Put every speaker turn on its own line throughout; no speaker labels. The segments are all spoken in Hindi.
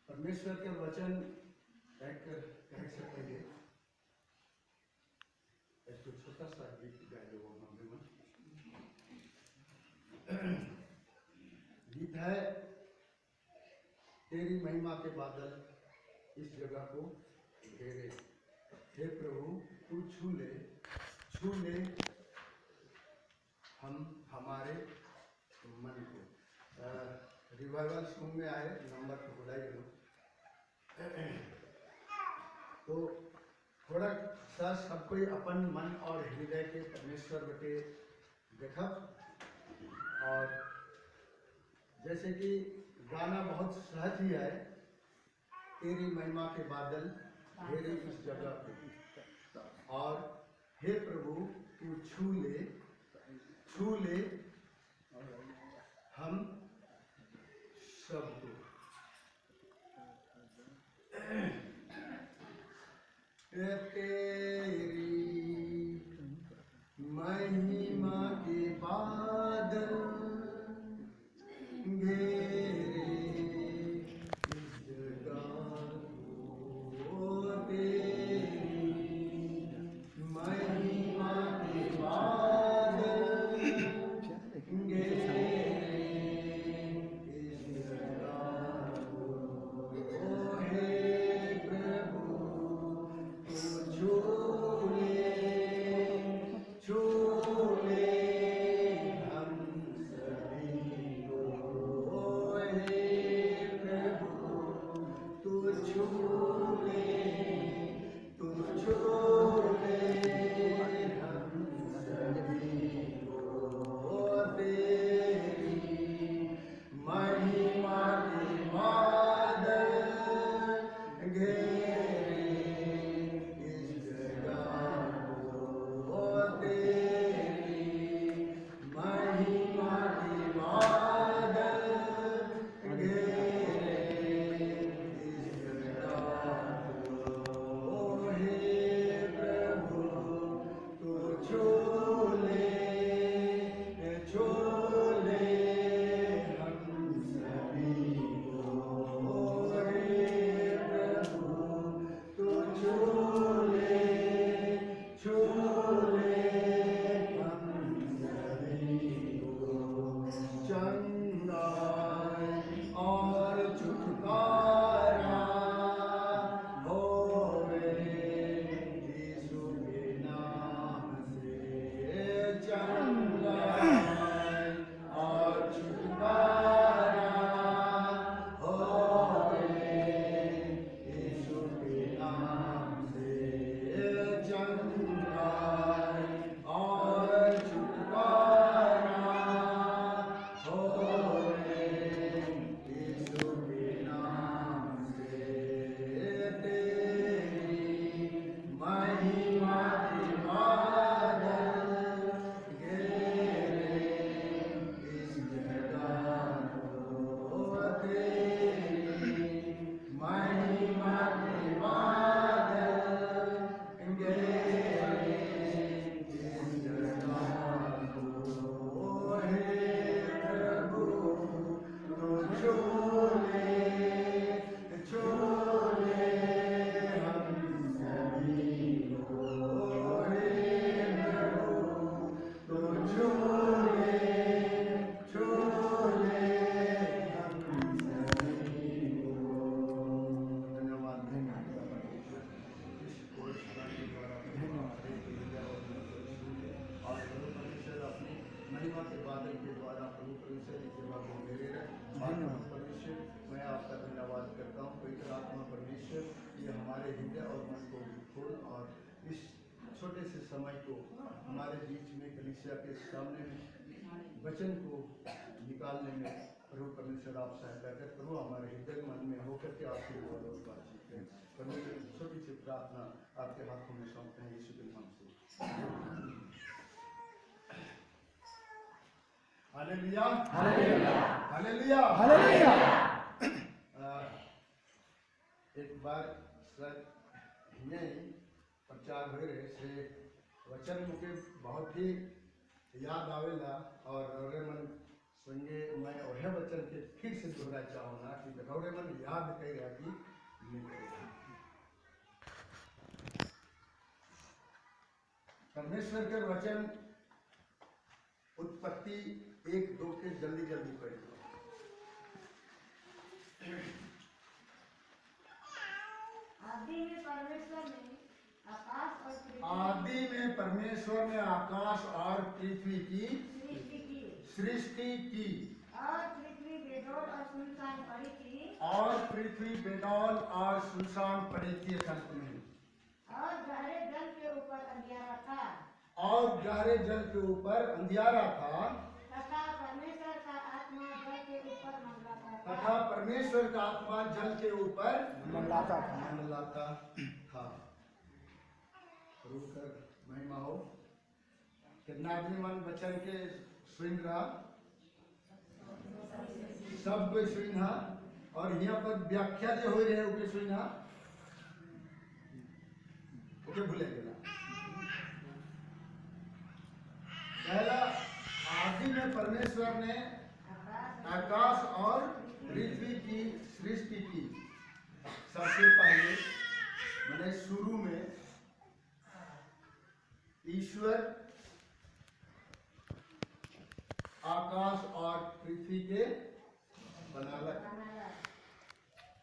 परमेश्वर के वचन कह सकेंगे एक तो छोटा सा गीत गाए लोगों में गीत है, तेरी महिमा के बादल इस जगह को घेरे, हे प्रभु तू छू ले हमारे मन को। रिवाइवल सॉन्ग में आए नंबर तो बुलाई लो, तो थोड़ा सा सब कोई अपन मन और हृदय के परमेश्वर बटे देखब। और जैसे कि गाना बहुत सहज ही है, तेरी महिमा के बादल घेरे इस जगह पे, और हे प्रभु तू छू ले हम सबको। तेरी महिमा के बादल घेरे इस जगह को, तेरी महिमा के बादल घेरे इस जगह को, हे प्रभु तू छू ले हम सभी को, हे प्रभु तू छू ले हम सभी को। तेरी महिमा के बादल घेरे इस जगह को, तेरी महिमा के बादल घेरे इस जगह को, हे प्रभु तू छू ले हम सभी को, हे प्रभु तू छू ले हम सभी को। चंगाई और छुटकारा होवे यीशु के नाम से, चंगाई और छुटकारा होवे यीशु के नाम से, चंगाई और छुटकारा होवे यीशु के नाम से। तेरी महिमा के बादल घेरे इस जगह को, तेरी महिमा के बादल घेरे इस जगह को, हे प्रभु तू छू ले हम सभी को, हे प्रभु तू छू ले हम सभी को। धन्यवाद और प्रभु परमेश्वर अपनी महिमा के बादल के द्वारा प्रभु परमेश्वर की सेवा को घेरे रहे। धन्यवाद परमेश्वर, मैं आपका धन्यवाद करता हूँ पवित्र आत्मा परमेश्वर, ये हमारे हृदय और मन को खोल और इस छोटे से समय को हमारे बीच में कलीसिया के सामने वचन को निकालने में प्रभु परमेश्वर आप सहायता कर। प्रभु हमारे हृदय मन में होकर के आपसे बोलो और बातचीत करें। परमेश्वर छोटी सी प्रार्थना आपके हाथों में सौंपते हैं यीशु के नाम से। Hallelujah, hallelujah, hallelujah, hallelujah. एक बार सर नहीं प्रचार हो रहे से वचन मुझे बहुत ही याद आवेला और रौरे मन संगे मैं वह वचन के फिर से दोहरा चाहूँगा कि रौरे मन याद करेगा कि नहीं करेगा। परमेश्वर के वचन उत्पत्ति 1-2 के जल्दी जल्दी पढ़िए।
आदि में परमेश्वर ने आकाश और पृथ्वी की सृष्टि की और पृथ्वी बेडौल और सुनसान पड़ी थी
और पृथ्वी बेडौल और सुनसान पड़ी थी
और गहरे जल के ऊपर अंधियारा था
और गहरे जल के ऊपर अंधियारा था
तथा परमेश्वर का आत्मा जल के ऊपर मंडलाता
था। रुकर महिमा हो कितना आदमी मन वचन के सुन रहा सब कोई सुना और यहाँ पर व्याख्या जो हो रहे ओके सुना ओके भूले गेला। पहला आदि में परमेश्वर ने आकाश और पृथ्वी की सृष्टि की। सबसे पहले मैंने शुरू में ईश्वर आकाश और पृथ्वी के बनालक।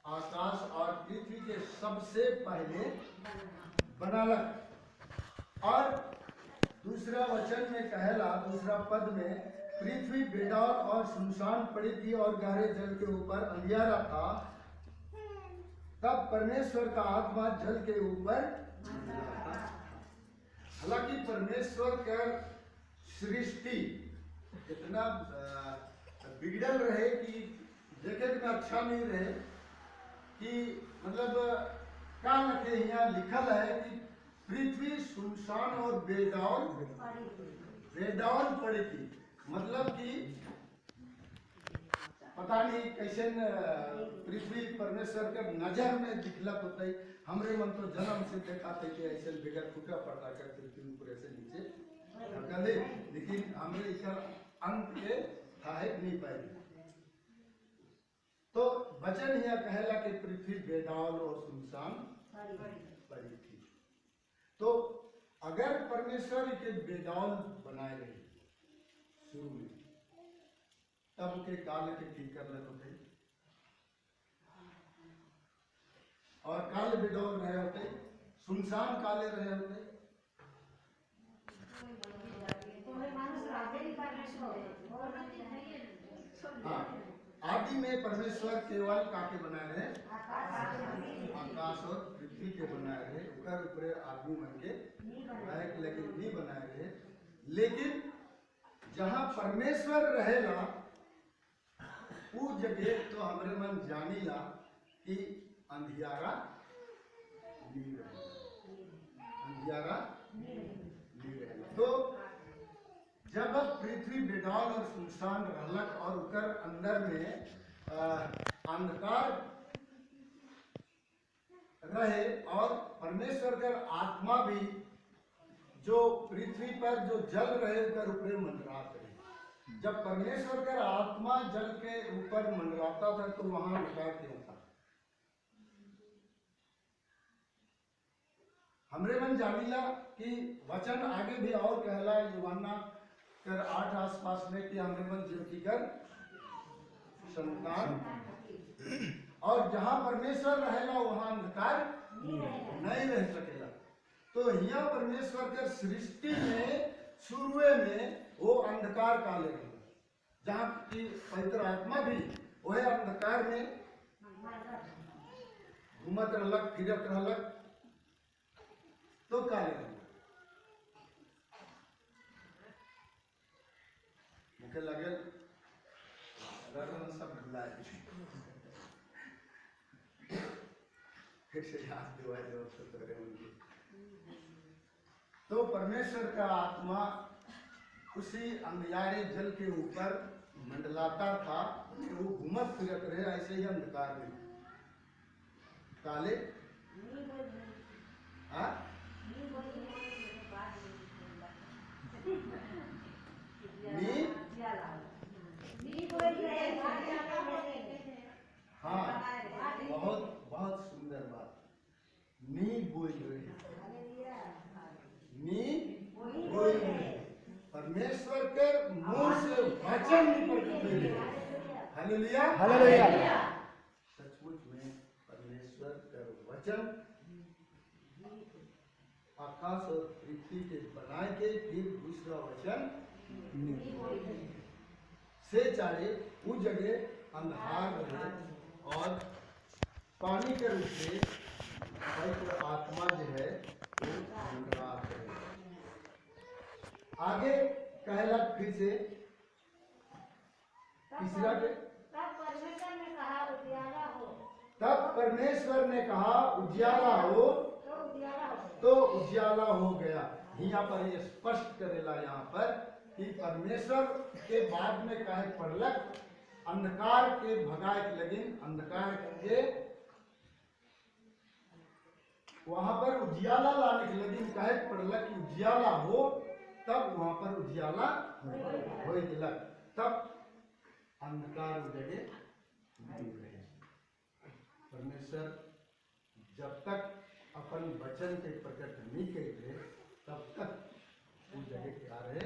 आकाश और पृथ्वी के सबसे पहले बनालक और दूसरा वचन में कहला दूसरा पद में पृथ्वी बेडौल और सुनसान पड़ी थी और गहरे जल के ऊपर अंधियारा था तब परमेश्वर का आत्मा जल के ऊपर। हालांकि परमेश्वर का सृष्टि इतना बिगड़ल रहे कि देखे में अच्छा नहीं रहे कि मतलब क्या लिखे यहाँ लिखल है कि पृथ्वी सुनसान और बेडौल पड़ी थी। मतलब कि पता नहीं कैसे पृथ्वी परमेश्वर के नजर में दिखलक होते हमरे मन तो जन्म से देखा थे कि ऐसे बेगर फूटा पड़ता कर पृथ्वी ऊपर ऐसे नीचे ढकले लेकिन हमरे इसका अंत के था नहीं पाई। तो वचन यह कहला कि पृथ्वी बेडौल और सुनसान पड़ी थी। तो अगर परमेश्वर के बेडौल बनाए रहे शुरू में तब के काल के ठीक कर होते और काल बेडौल रहे होते सुनसान काले रहे होते। हाँ आदि में परमेश्वर केवल काके बनाए रहे आकाश और पृथ्वी के बनाए रहे ऊपर आदमी मन के लेकिन नहीं बनाए रहे। लेकिन जहाँ परमेश्वर रहेगा वो जगह तो हमारे मन जानीला कि अंधियारा नहीं रहेगा। तो जब पृथ्वी बेडौल और सुनसान रहलक और उकर अंदर में अंधकार रहे और परमेश्वर का आत्मा भी जो पृथ्वी पर जो जल रहे उकर ऊपर मंडरात रहे। जब परमेश्वर का आत्मा जल के ऊपर मंडराता था तो वहां अंधकार क्यों था? हमरे मन जानीला कि वचन आगे भी और कहला यूहन्ना कर 8 आसपास में कि हमरे मन ज्योति कर संतान और जहां परमेश्वर रहेगा वहां अंधकार नहीं रह सकेगा। तो यहाँ परमेश्वर के सृष्टि में शुरुए में वो अंधकार काले रहे जहाँ की पवित्र आत्मा भी वह अंधकार में घूमत रहलक फिरत रहलक तो काले रहे। मुझे लगे सब भुला फिर से याद दिवाई दो उनकी। तो परमेश्वर का आत्मा उसी अंधियारे जल के ऊपर मंडलाता था कि वो घूमत फिरत रहे ऐसे ही अंधकार में काले नी बोल रहे, नी बोल रहे। परमेश्वर के मुंह से वचन निकल रहे। Hallelujah
hallelujah.
सचमुच में परमेश्वर का वचन आकाश और पृथ्वी के बनाए के फिर दूसरा वचन से चाहे उस जगह अंधार रहे और पानी के रूप में पवित्र आत्मा जो है वो मंडरात रहे। आगे कहला फिर से तीसरा के
तब परमेश्वर ने कहा उजियाला हो,
तब परमेश्वर ने कहा उजियाला हो
तो उजियाला हो।
तो उजियाला हो गया। यहाँ पर ये स्पष्ट करेला यहाँ पर कि परमेश्वर के बाद में कहे पड़लक अंधकार के भगाए के लगिन, अंधकार के वहां पर उजियाला लाने के लगिन कहे पड़लक कि उजियाला हो, तब वहां पर उजियाला हो गेलक, तब अंधकार जगह दूर रहे। परमेश्वर जब तक अपन वचन के प्रकट नहीं करते तब तक उस जगह क्या रहे,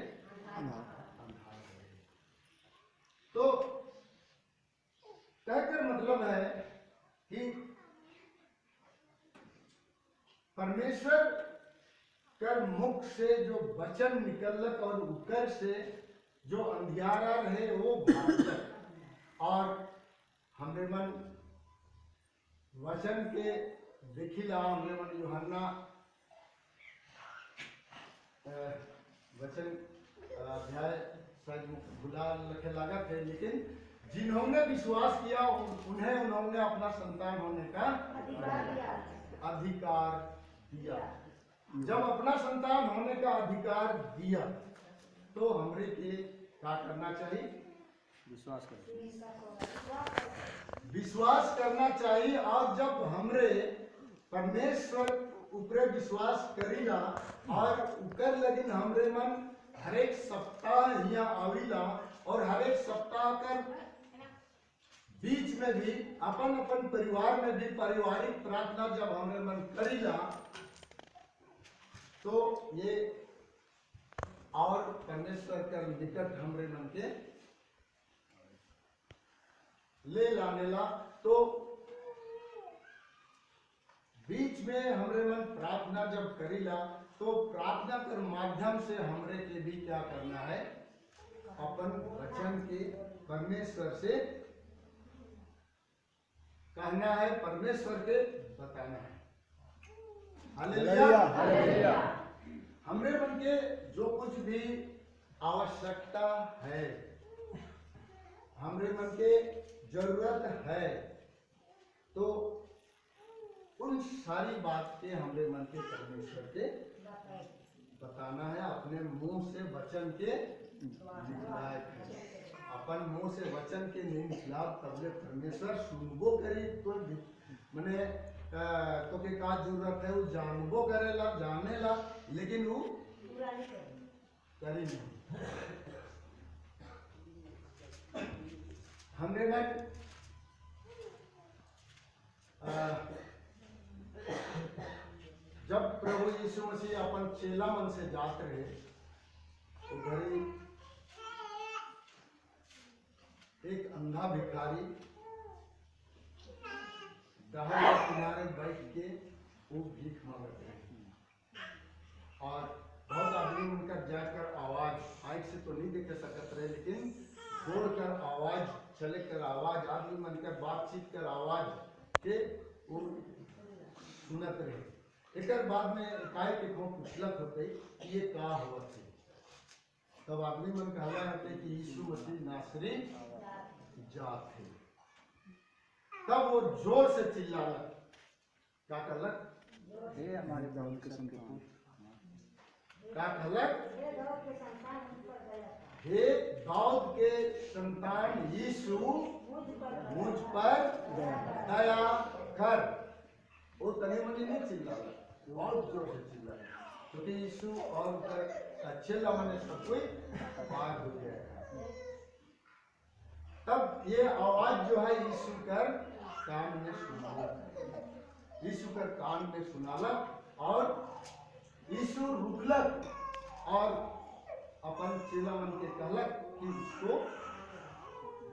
अंधार रहे। तो कहकर मतलब है कि परमेश्वर कर मुख से जो वचन निकलक और उकर से जो अंधियारा रहे वो भागलक। और हमरे मन वचन के देखिला, हमरे मन यूहन्ना वचन अध्याय शायद भुला लिखे लागत है, लेकिन जिन्होंने विश्वास किया उन्होंने अपना संतान होने का अधिकार दिया। जब अपना संतान होने का अधिकार दिया तो हमरे के क्या करना चाहिए? विश्वास करना चाहिए। और जब हमरे परमेश्वर ऊपर विश्वास करीला और उकर लगिन हमरे मन हर एक सप्ताह यहाँ आविला और हर एक सप्ताह कर बीच में भी अपन अपन परिवार में भी पारिवारिक प्रार्थना जब हमरे मन करीला तो ये और परमेश्वर का निकट हमरे मन के ले लाने ला। तो बीच में हमरे मन प्रार्थना जब करीला तो प्रार्थना कर माध्यम से हमरे के भी क्या करना है? अपन वचन के परमेश्वर से कहना है, परमेश्वर के बताना है। Hallelujah hallelujah. हमरे मन के जो कुछ भी आवश्यकता है, हमरे मन के जरूरत है, तो उन सारी बात के हमरे मन के परमेश्वर के बताना है। अपने मुंह से वचन के निकलाए है। अपन मुंह से वचन के नहीं निकला तबले परमेश्वर सुनबो करी तो मने तो के का जरूरत है वो जानबो करेला, जानेला, लेकिन वो करी नहीं। हमरे मन जब प्रभु यीशु मसीह अपन चेला मन से जाते रहे तो घड़ी एक अंधा भिखारी दहाड़ के किनारे बैठ के वो भीख मांगते रहे और बहुत आदमी उनका जाकर आवाज आँख से तो नहीं देख सकते रहे, लेकिन जोड़ कर आवाज, चले कर आवाज, आदमी मन कर बातचीत कर आवाज के वो सुनत रहे। एक बाद में काय के को पूछलक होते कि ये का हुआ थे, तब आदमी मन कहला होते कि यीशु मसीह नासरी जात थे। तब वो जोर से चिल्लालक, क्या कहलक?
हे हमारे दाऊद के संतान,
क्या कहलक? हे दाऊद के संतान यीशु मुझ पर दया कर। वो तने मनी नहीं चिल्लाला, बहुत जोर से चिल्लाया, क्योंकि यीशु और चिल्ला मने सब कोई पार हो जाएगा। तब ये आवाज जो है यीशु कर कान में सुना,
यीशु कर कान में सुनालक और यीशु रुकलक और अपन चेला मन के कहलक कि उसको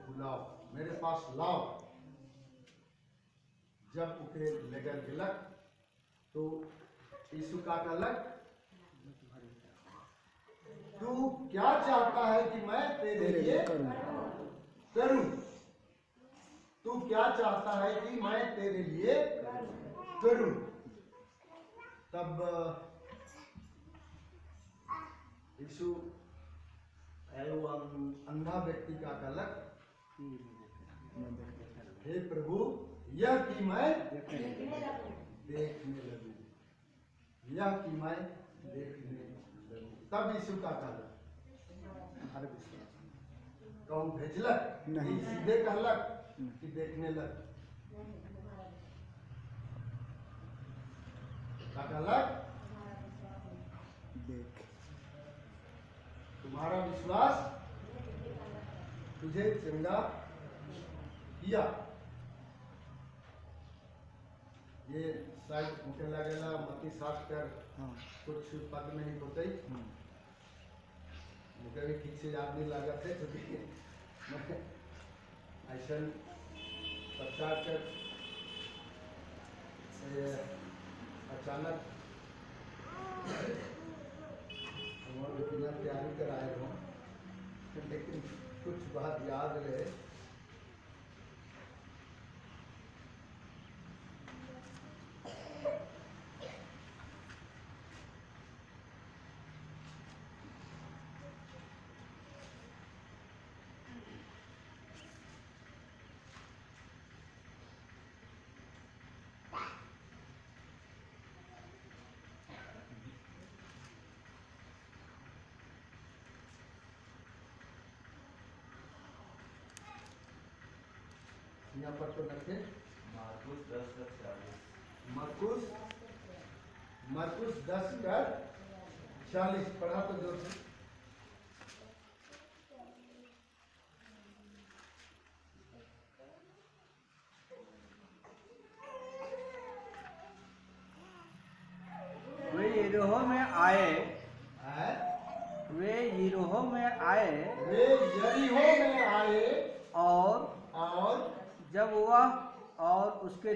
बुलाओ, मेरे पास लाओ। जब उके लेकर गेलक तो यीशु का कहलक, तू क्या चाहता है कि मैं तेरे लिए करूं? तू क्या चाहता है कि मैं तेरे लिए करूं? तब यीशु अंधा व्यक्ति का कहलक, हे प्रभु, यह कि मैं देखने लगूं, यह कि मैं देखने लगूं। तब यीशु का कहलक, कहूँ भेजलक
नहीं।
सीधे कहलक कि देखने लग। का कहलक,
देख।
तुम्हारा विश्वास तुझे चंगा किया। ये शायद मुझे लगेगा मती साफ कर
हाँ।
कुछ पद नहीं होते, मुझे भी ठीक से याद नहीं लगा थे, क्योंकि मैं ऐसा प्रचार कर अचानक हमारे बिना तैयारी कराए हो, लेकिन कुछ बात याद रहे। यहाँ पर तो रखे मरकुस 10:40 पढ़ा तो जोर से।
वे यरीहो में आए,
है?
वे यरीहो में आए,
वे यरीहो में आए
और जब वह और उसके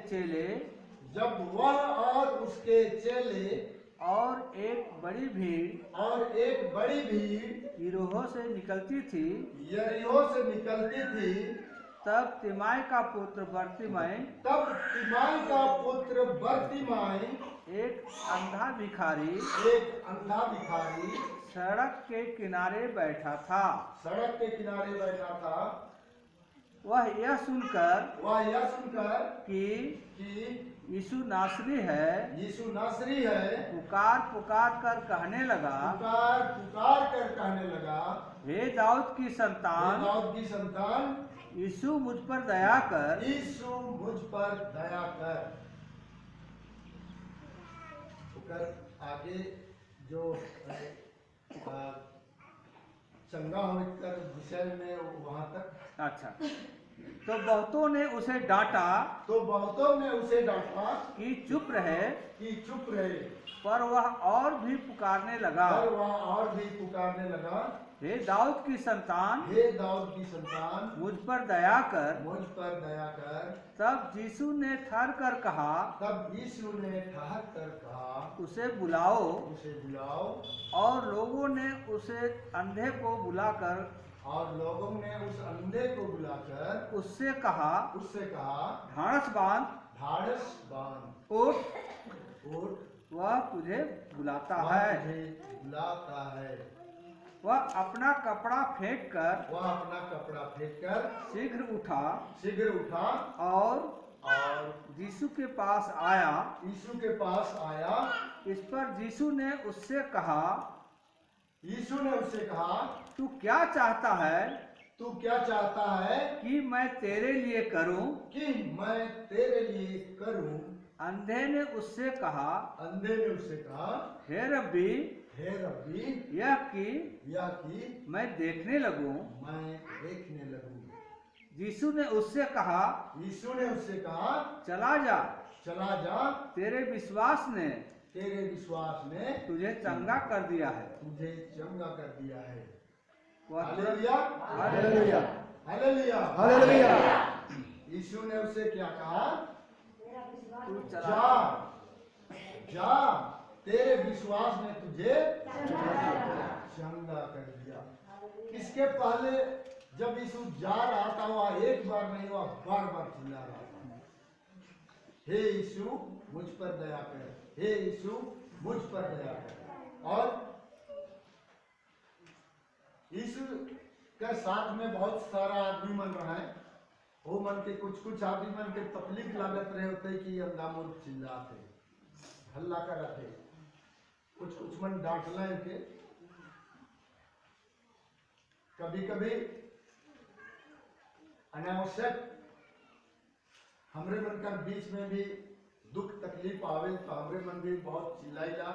चेले और एक बड़ी भीड़ यरीहो से निकलती थी, तब तिमाई का पुत्र बर्तिमाई एक अंधा भिखारी सड़क के किनारे बैठा था। वह यह सुनकर कि यीशु नासरी है, पुकार कर कहने लगा, हे दाऊद की संतान, यीशु मुझ पर दया कर।
आगे जो चंगा होकर विषय में वहां तक।
अच्छा, तो बहुतों ने उसे डांटा कि चुप रहे, पर वह और भी पुकारने लगा, हे दाऊद की संतान, मुझ पर दया कर। तब यीशु ने ठहर कर कहा, उसे बुलाओ। और लोगों ने उसे अंधे को बुलाकर उससे कहा, ढाढ़स बांध, उठ, वह तुझे बुलाता है। वह अपना कपड़ा फेंक कर शीघ्र उठा और यीशु के पास आया। इस पर यीशु ने उससे कहा, तू क्या चाहता है कि मैं तेरे लिए करूं? अंधे ने उससे कहा, हे रब्बी, यह कि मैं देखने लगूं। यीशु ने उससे कहा, चला जा,
चला जा,
तेरे विश्वास ने
तेरे विश्वास ने
तुझे चंगा कर दिया है।
तुझे चंगा कर दिया है।
वह
हालेलुया,
हालेलुया,
हालेलुया,
हालेलुया।
यीशु ने उसे क्या कहा?
मेरा विश्वास
तू
जा,
चला
जा, तेरे विश्वास ने तुझे चंगा कर दिया। इसके पहले जब यीशु जा रहा था वह एक बार नहीं, वह बार बार चिल्ला रहा था, हे यीशु मुझ पर दया कर, हे यीशु मुझ पर दया कर। और यीशु के साथ में बहुत सारा आदमी मन रहा है। वो मन के कुछ आदमी मन के तकलीफ लागत रहे होते कि अंधा मूर्ख चिल्लाते हल्ला कराते, कुछ मन डांटला के। कभी कभी अनावश्यक हमरे मन का बीच में भी दुख तकलीफ आवे तो हमरे मन भी बहुत चिल्लाइला।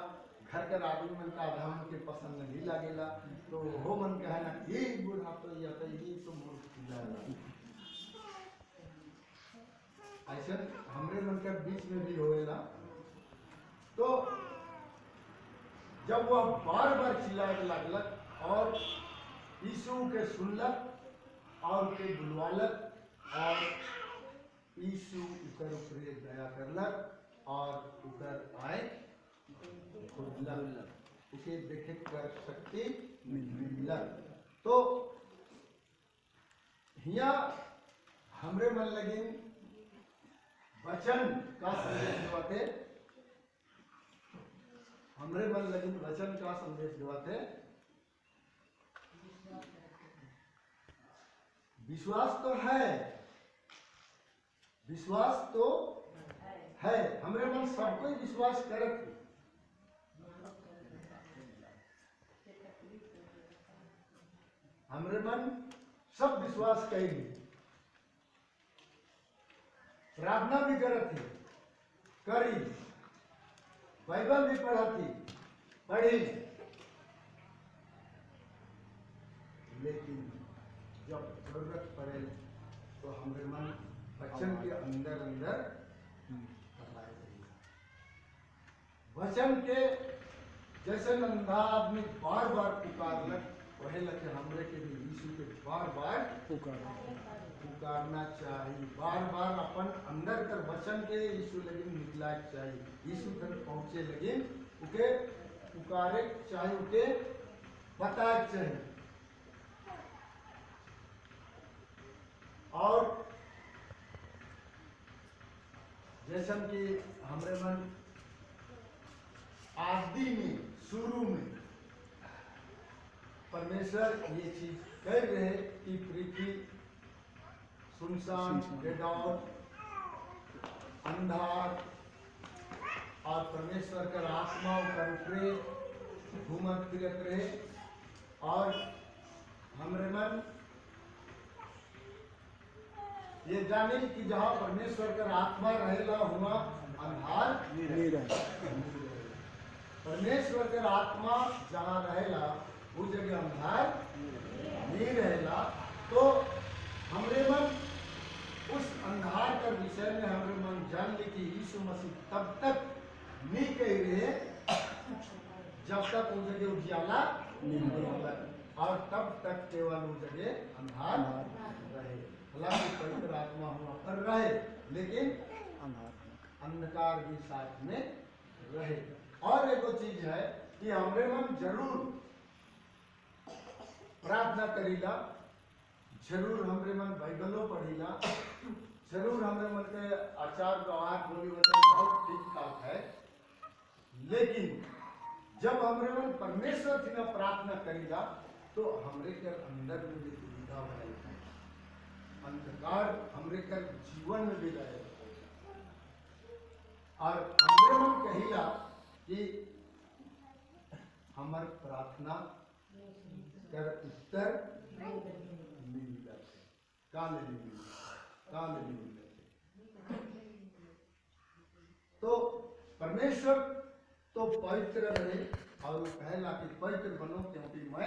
घर के आदमी मन का आधा मन के पसंद नहीं लागेला, तो वो मन कहे ना ये बूढ़ा तो या तो ये तो मूर्ख चिल्लाएला। ऐसे हमरे मन के बीच में भी होएला। तो जब वह बार बार चिल्लाए लागलक और यीशु के सुनलक और के बुलवालक और यीशु उकर ऊपरे दया करलक और उकर आए खुदलक, उसे देखे कर शक्ति मिललक। तो हिया हमरे मन लगिन वचन का संदेश देवाते, हमरे मन लगिन वचन का संदेश देवाते। विश्वास तो है, विश्वास तो है, हमरे मन सब कोई विश्वास करत है। हमरे मन सब विश्वास करेगी, प्रार्थना भी करत थी, करी, बाइबल भी पढ़ती, पढ़ी, लेकिन जब जरूरत पड़े तो हमरे मन वचन के अंदर अंदर कराए रही। वचन के जैसे अंधा आदमी बार बार पुकारलक, वही लगे हमरे के भी यीशु के बार बार पुकारना चाहिए। बार बार अपन अंदर कर वचन के यीशु लगे निकला चाहिए, यीशु तक पहुंचे लगे उके पुकारे चाहिए, उके बताए चाहिए। और जैसन कि हमरे मन आदि में शुरू में परमेश्वर ये चीज कह रहे कि पृथ्वी सुनसान, बेडौल, अंधार और परमेश्वर का आत्मा कर ऊपरे घूमत फिरत रहे। और हमरे मन ये जाने कि जहाँ परमेश्वर का आत्मा रहेला हुआ अंधार नहीं रहे। परमेश्वर का आत्मा जहाँ रहेला उस जगह अंधार नहीं रहेला। तो हमरे मन उस अंधार का विषय में हमरे मन जान ली कि यीशु मसीह तब तक नहीं कह रहे जब तक उस जगह उजियाला नहीं होला, और तब तक केवल उस जगह अंधार रहे। हालांकि पवित्र आत्मा हुआ पर रहे, लेकिन अंधकार भी साथ में रहे। और एक चीज है कि हमरे मन जरूर प्रार्थना करीला, जरूर हमरे मन बाइबलो पढ़ीला, जरूर हमरे मन के आचार व्यवहार बोली वचन बहुत ठीक ठाक है। लेकिन जब हमरे मन परमेश्वर से प्रार्थना करीला तो हमरे के अंदर में भी दुविधा है, अंधकार हमरे कर जीवन में भी रहे। और हमरे मन कहिला कि हमार प्रार्थना कर उत्तर मिलता है, काल मिलता है। तो परमेश्वर तो पवित्र रहे और वो कहला कि पवित्र बनो क्योंकि मैं